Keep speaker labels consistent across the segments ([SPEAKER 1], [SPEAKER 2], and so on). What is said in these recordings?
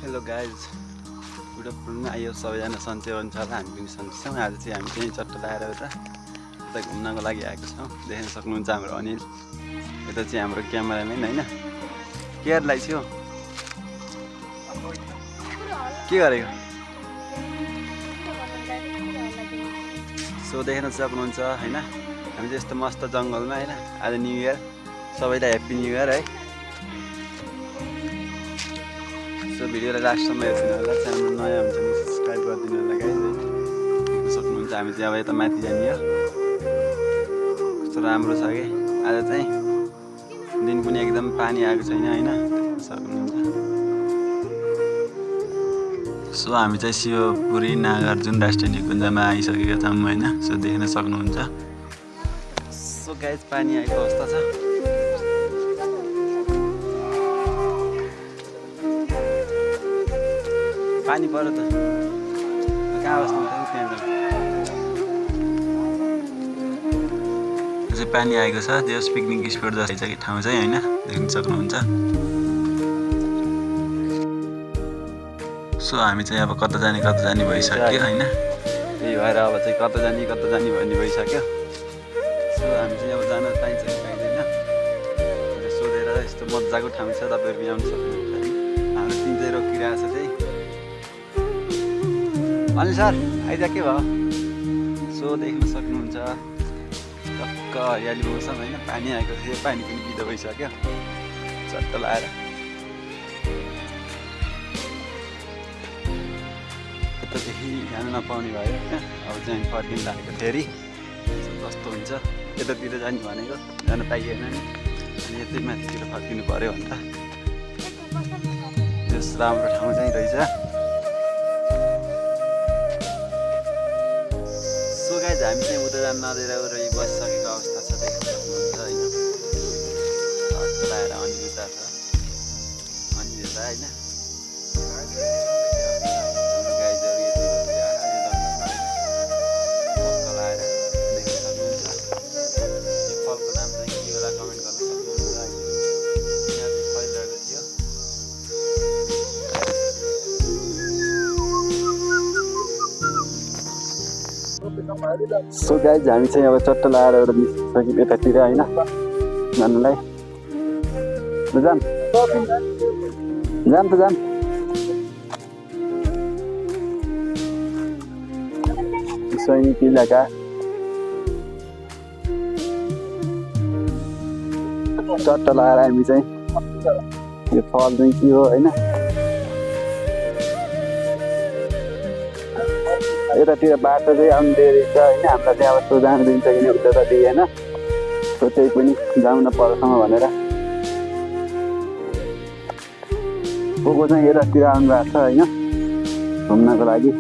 [SPEAKER 1] Hello guys, good afternoon. आयो सबैजना सन्चै हुन्छ होला, हामी पनि सन्चै छौँ। आज चाहिँ हामी चाहिँ चट्ट लगाएर उता घुम्नको लागि आएको छौँ। देख्न सक्नुहुन्छ हाम्रो अनिल, यता चाहिँ हाम्रो क्यामेराम्यान होइन। के गर्दै थियो? के गरेको? सो देख्न सक्नुहुन्छ होइन, हामी चाहिँ यस्तो मस्त जङ्गलमा होइन। आज न्यु इयर, सबैलाई ह्याप्पी न्यु इयर है। सो भिडियोलाई लास्टसम्म हेरिदिनु होला, च्यानल नयाँ हुन्छ भने सब्सक्राइब गरिदिनु होला गाइज है। देख्न सक्नुहुन्छ हामी चाहिँ अब यता माथि जाने हो। कस्तो राम्रो छ कि आज चाहिँ दिन पनि एकदम पानी आएको छैन होइन, सक्नुहुन्छ। सो हामी चाहिँ शिवपुरी नागार्जुन राष्ट्रिय निकुञ्जमा आइसकेका छौँ होइन। सो देख्न सक्नुहुन्छ। सो गाइज पानी आएको अवस्था छ। पानी पर्यो त कहाँ बस्नु त्यहाँ जाउँ। चाहिँ पानी आएको छ, त्यस पिकनिक स्पोट जस्तै छ कि ठाउँ चाहिँ होइन, देख्न सक्नुहुन्छ। सो हामी चाहिँ अब कता जाने भइसक्यो होइन। त्यही भएर अब चाहिँ कता जाने भन्ने भइसक्यो। सो हामी चाहिँ अब जान पाइन्छ कि पाइँदैन सोधेर यस्तो मजाको ठाउँ छ, तपाईँहरू पनि आउनु सक्नुहुन्छ है। हाम्रो टिम चाहिँ रोकिरहेको छ त्यही। अनि सर आइज के भयो? सो देख्न सक्नुहुन्छ टक्क हरियाली मौसम होइन। पानी आएको थियो, पानी पनि बिदो भइसक्यो चट्ट लगाएर। यतादेखि जानु नपाउने भयो होइन। अब चाहिँ हामी फर्किनु लागेको फेरि कस्तो हुन्छ, यतातिर जाने भनेको जानु पाइएन नि, अनि यतै माथितिर फर्किनु पऱ्यो भने त। त्यस राम्रो ठाउँ चाहिँ रहेछ। हामी चाहिँ उता जान नदिएर बसिसकेको अवस्था छ, देख्न सक्नुहुन्छ होइन। चट्ट लगाएर अनि उता छ अनि यता होइन। गाईजहरू यतै लगाएर देख्न सक्नुहुन्छ। यो फलको नाम चाहिँ के होला कमेन्ट गर्न सक्नुहुन्छ होइन। यहाँ चाहिँ फलिरहेको थियो। सो गाइज हामी चाहिँ अब चट्ट लगाएर एउटा निस्किसक्यौँ यतातिर होइन जानुलाई। जाम त जाम। सैनिक इलाका चट्ट लगाएर हामी चाहिँ यो फल चाहिँ के हो होइन। यतातिर बाटो चाहिँ आउनु रहेछ होइन। हामीलाई चाहिँ अब यस्तो जानु दिन्छ कि उता दिएन, सो त्यही पनि जाउँ न परसँग भनेर को चाहिँ यतातिर आउनु भएको छ होइन घुम्नको लागि।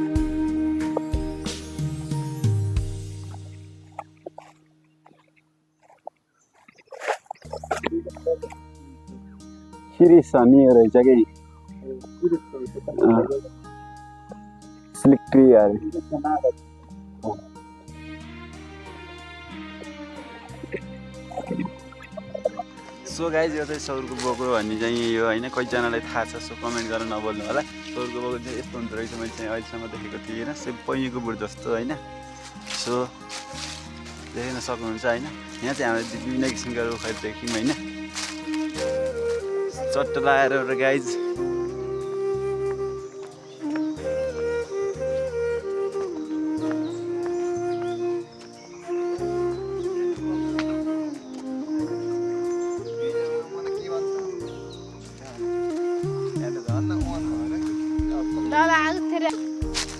[SPEAKER 1] सिरिस नि रहेछ कि स्लिक ट्री अरे। सो गाइज यो चाहिँ सौरको बोको भन्ने चाहिँ यही हो होइन। कतिजनालाई थाहा छ, सो कमेन्ट गरेर नबोल्नु होला। सौरको बोको चाहिँ यस्तो हुँदो रहेछ, मैले चाहिँ अहिलेसम्म देखेको थिएन। सेम पैनीको बुढ जस्तो होइन। सो देख्न सक्नुहुन्छ होइन। यहाँ चाहिँ हामीले विभिन्न किसिमका रुखहरू देख्यौँ होइन। चट्ट लगाएर एउटा गाइज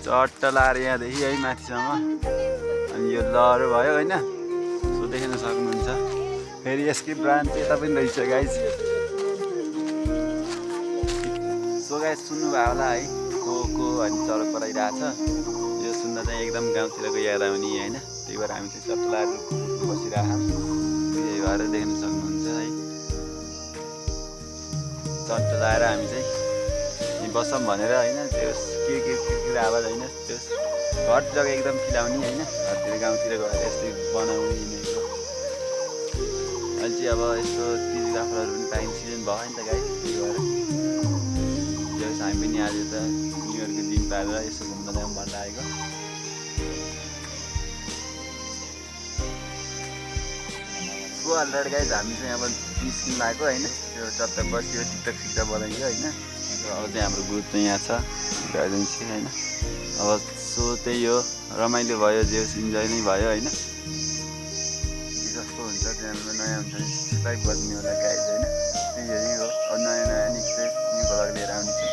[SPEAKER 1] चट्ट लाएर यहाँदेखि है माथिसम्म, अनि यो लहर भयो होइन। सो देख्न सक्नुहुन्छ। फेरि यसकै ब्रान्च यता पनि रहेछ गाइज। सो गाइज सुन्नुभयो होला है, को अनि चरो कराइरहेछ। यो सुन्दा चाहिँ एकदम गाउँतिरको याद आउने होइन। त्यही भएर हामी चाहिँ चट्ट लाएर बसिरहेछौँ। त्यही भएर देख्न सक्नुहुन्छ है। चट्ट लाएर हामी चाहिँ बसौँ भनेर होइन। त्यो के आवाज होइन, त्यो घरतिर एकदम खिलाउने होइन। घरतिर गाउँतिर गएर यस्तै बनाउने हिँडेको। अहिले चाहिँ अब यस्तो टिभी राख्राहरू पनि पाइने सिजन भयो नि त गाइस, त्यही भएर हामी पनि आज त न्यु इयरको दिन पाएर यसो घुम्न जाउँ भनेर आएको। सो अलरेडी गाइज हामी चाहिँ अब निस्किनु लागेको होइन, त्यो चट्ट बस्यो टिकटक सिक्टक बनाइयो होइन। अब चाहिँ हाम्रो ग्रुप चाहिँ यहाँ छ गार्डन चाहिँ होइन। अब सो त्यही हो, रमाइलो भयो, जे होस् इन्जोय नै भयो होइन। कस्तो हुन्छ च्यानलमा नयाँ हुन्छ भने सब्सक्राइब गरिदिनु होला गाइज होइन। त्यही हो। अब नयाँ नेक्स्ट न्यू भ्लग लिएर आउने छु।